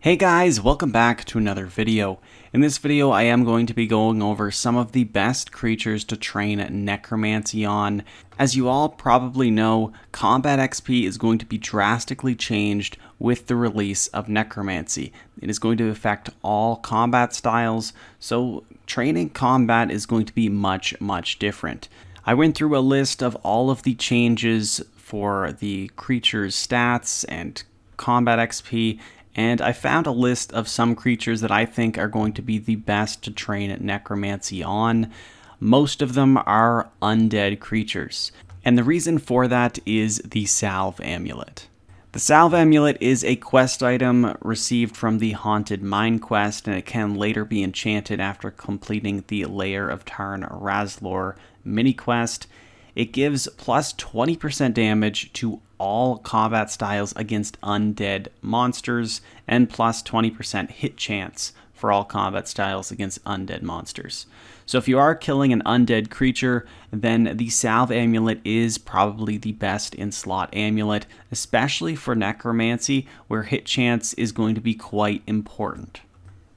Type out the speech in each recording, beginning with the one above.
Hey guys, welcome back to another video. In this video I am going to be going over some of the best creatures to train Necromancy on. As you all probably know, combat XP is going to be drastically changed with the release of Necromancy. It is going to affect all combat styles, so training combat is going to be much different. I went through a list of all of the changes for the creature's stats and combat XP, and I found a list of some creatures that I think are going to be the best to train Necromancy on. Most of them are undead creatures, and the reason for that is the Salve Amulet. The Salve Amulet is a quest item received from the Haunted Mine quest, and it can later be enchanted after completing the Lair of Tarn Razlor mini quest. It gives plus 20% damage to all combat styles against undead monsters, and plus 20% hit chance for all combat styles against undead monsters. So if you are killing an undead creature, then the Salve Amulet is probably the best in slot amulet, especially for Necromancy, where hit chance is going to be quite important.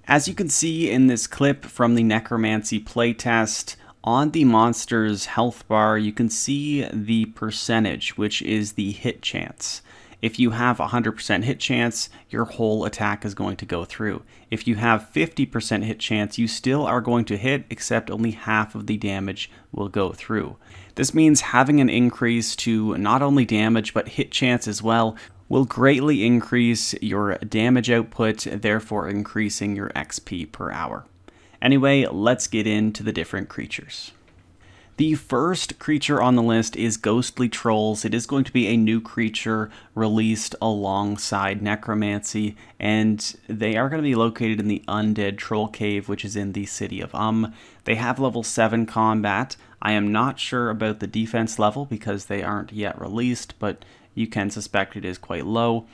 As you can see in this clip from the Necromancy playtest, on the monster's health bar, you can see the percentage, which is the hit chance. If you have 100% hit chance, your whole attack is going to go through. If you have 50% hit chance, you still are going to hit, except only half of the damage will go through. This means having an increase to not only damage, but hit chance as well, will greatly increase your damage output, therefore increasing your XP per hour. Anyway, let's get into the different creatures. The first creature on the list is Ghostly Trolls. It is going to be a new creature released alongside Necromancy, and they are going to be located in the Undead Troll Cave, which is in the city of They have level 7 combat. I am not sure about the defense level because they aren't yet released, but you can suspect it is quite low.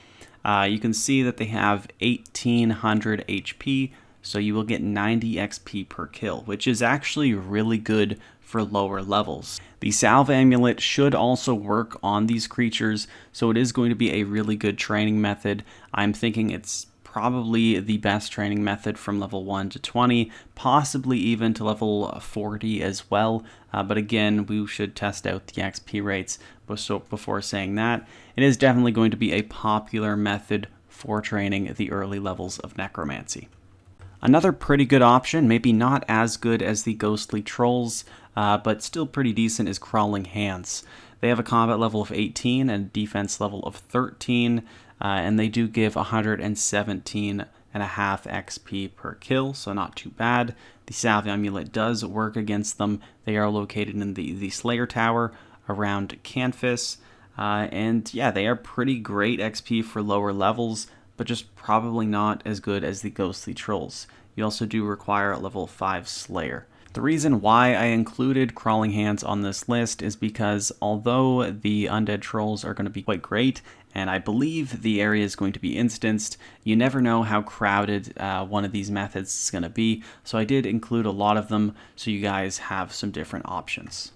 You can see that they have 1800 HP, so you will get 90 XP per kill, which is actually really good for lower levels. The Salve Amulet should also work on these creatures, so it is going to be a really good training method. I'm thinking it's probably the best training method from level 1 to 20, possibly even to level 40 as well. But again, we should test out the XP rates before saying that. It is definitely going to be a popular method for training the early levels of Necromancy. Another pretty good option, maybe not as good as the Ghostly Trolls, but still pretty decent, is Crawling Hands. They have a combat level of 18 and a defense level of 13, and they do give 117.5 XP per kill, so not too bad. The Salve Amulet does work against them. They are located in the Slayer Tower around Canfis, and yeah, they are pretty great XP for lower levels, but just probably not as good as the Ghostly Trolls. You also do require a level 5 Slayer. The reason why I included Crawling Hands on this list is because although the Undead Trolls are going to be quite great, and I believe the area is going to be instanced, you never know how crowded one of these methods is going to be, so I did include a lot of them so you guys have some different options.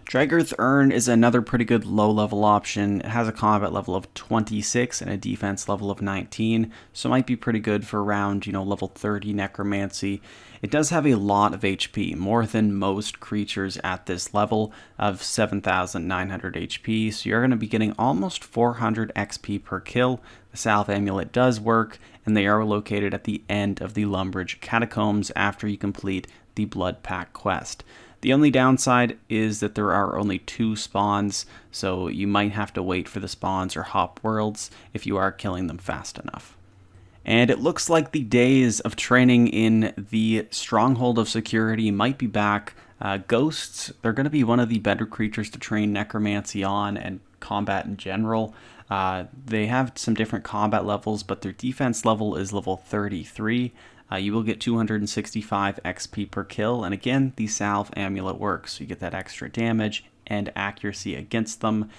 Dragith Nurn is another pretty good low-level option. It has a combat level of 26 and a defense level of 19, so it might be pretty good for around, level 30 Necromancy. It does have a lot of HP, more than most creatures at this level of 7,900 HP, so you're going to be getting almost 400 XP per kill. The Salve Amulet does work, and they are located at the end of the Lumbridge Catacombs after you complete the Blood Pack quest. The only downside is that there are only 2 spawns, so you might have to wait for the spawns or hop worlds if you are killing them fast enough. And it looks like the days of training in the Stronghold of Security might be back. Ghosts, they're going to be one of the better creatures to train Necromancy on and combat in general. They have some different combat levels, but their defense level is level 33. You will get 265 XP per kill, and again, the Salve Amulet works, so you get that extra damage and accuracy against them.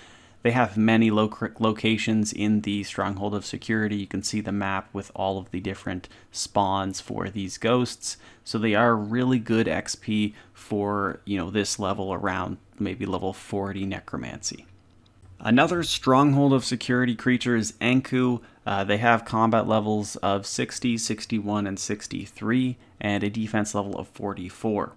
They have many locations in the Stronghold of Security. You can see the map with all of the different spawns for these ghosts, so they are really good XP for, this level around maybe level 40 Necromancy. Another Stronghold of Security creature is Ankou. They have combat levels of 60, 61, and 63, and a defense level of 44.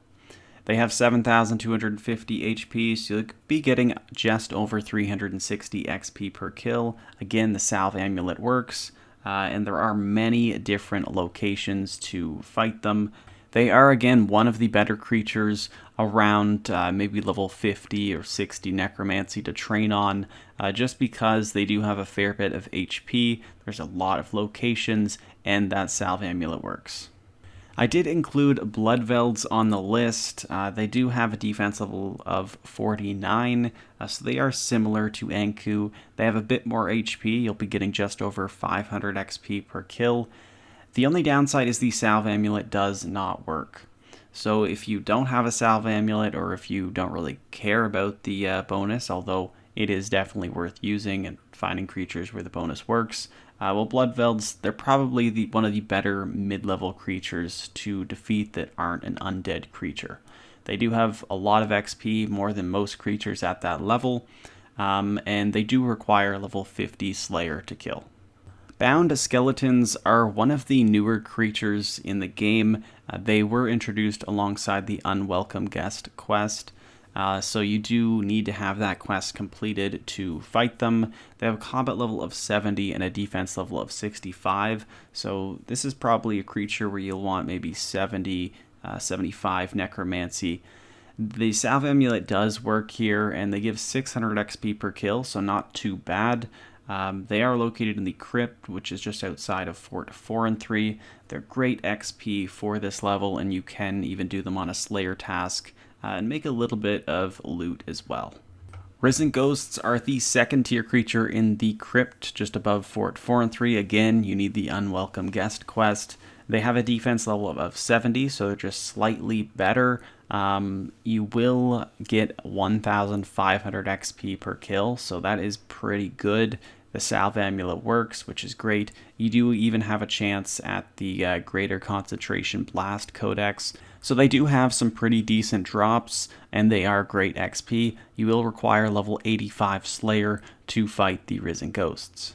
They have 7,250 HP, so you'll be getting just over 360 XP per kill. Again, the Salve Amulet works, and there are many different locations to fight them. They are, again, one of the better creatures around maybe level 50 or 60 Necromancy to train on, just because they do have a fair bit of HP, there's a lot of locations, and that Salve Amulet works. I did include Bloodvelds on the list. They do have a defense level of 49, so they are similar to Ankou. They have a bit more HP. You'll be getting just over 500 XP per kill. The only downside is the Salve Amulet does not work. So if you don't have a Salve Amulet, or if you don't really care about the bonus, although it is definitely worth using and finding creatures where the bonus works, well, Bloodvelds, they're probably one of the better mid-level creatures to defeat that aren't an undead creature. They do have a lot of XP, more than most creatures at that level, and they do require level 50 Slayer to kill. Bound Skeletons are one of the newer creatures in the game. They were introduced alongside the Unwelcome Guest quest. So you do need to have that quest completed to fight them. They have a combat level of 70 and a defense level of 65. So this is probably a creature where you'll want maybe 70, 75 Necromancy. The Salve Amulet does work here, and they give 600 XP per kill, so not too bad. They are located in the Crypt, which is just outside of Fort 4 and 3. They're great XP for this level, and you can even do them on a Slayer task. And make a little bit of loot as well. Risen Ghosts are the second tier creature in the Crypt, just above Fort 4 and 3. Again, you need the Unwelcome Guest quest. They have a defense level of 70, so they're just slightly better. You will get 1,500 XP per kill, so that is pretty good. The Salve Amulet works, which is great. You do even have a chance at the Greater Concentration Blast Codex. So they do have some pretty decent drops, and they are great XP. You will require level 85 Slayer to fight the Risen Ghosts.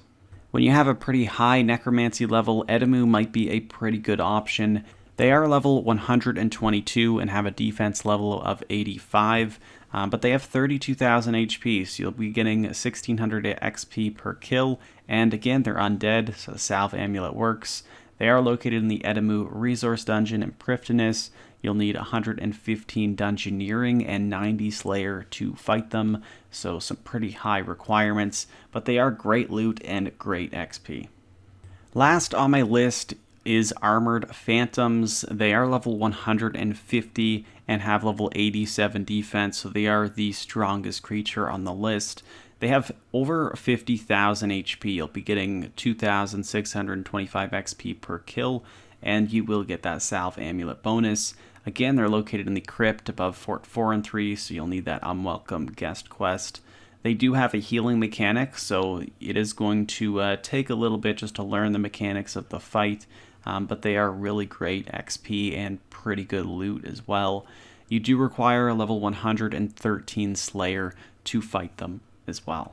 When you have a pretty high Necromancy level, Edimmu might be a pretty good option. They are level 122 and have a defense level of 85, but they have 32,000 HP, so you'll be getting 1,600 XP per kill, and again, they're undead, so the Salve Amulet works. They are located in the Edimmu Resource Dungeon in Prifddinas. You'll need 115 Dungeoneering and 90 Slayer to fight them, so some pretty high requirements, but they are great loot and great XP. Last on my list is Armoured Phantoms. They are level 150 and have level 87 defense, so they are the strongest creature on the list. They have over 50,000 HP. You'll be getting 2,625 XP per kill, and you will get that Salve Amulet bonus. Again, they're located in the Crypt above Fort 4 and 3, so you'll need that Unwelcome Guest quest. They do have a healing mechanic, so it is going to take a little bit just to learn the mechanics of the fight, but they are really great XP and pretty good loot as well. You do require a level 113 Slayer to fight them as well.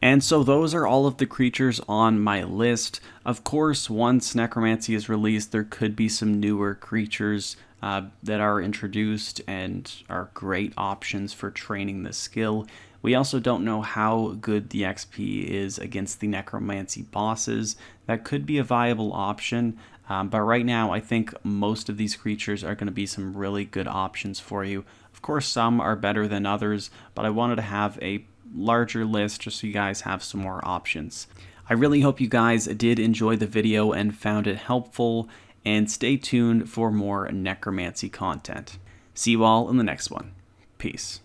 And so those are all of the creatures on my list. Of course, once Necromancy is released, there could be some newer creatures that are introduced and are great options for training the skill. We also don't know how good the XP is against the Necromancy bosses. That could be a viable option, but right now I think most of these creatures are going to be some really good options for you. Of course, some are better than others, but I wanted to have a larger list just so you guys have some more options. I really hope you guys did enjoy the video and found it helpful, and stay tuned for more Necromancy content. See you all in the next one. Peace.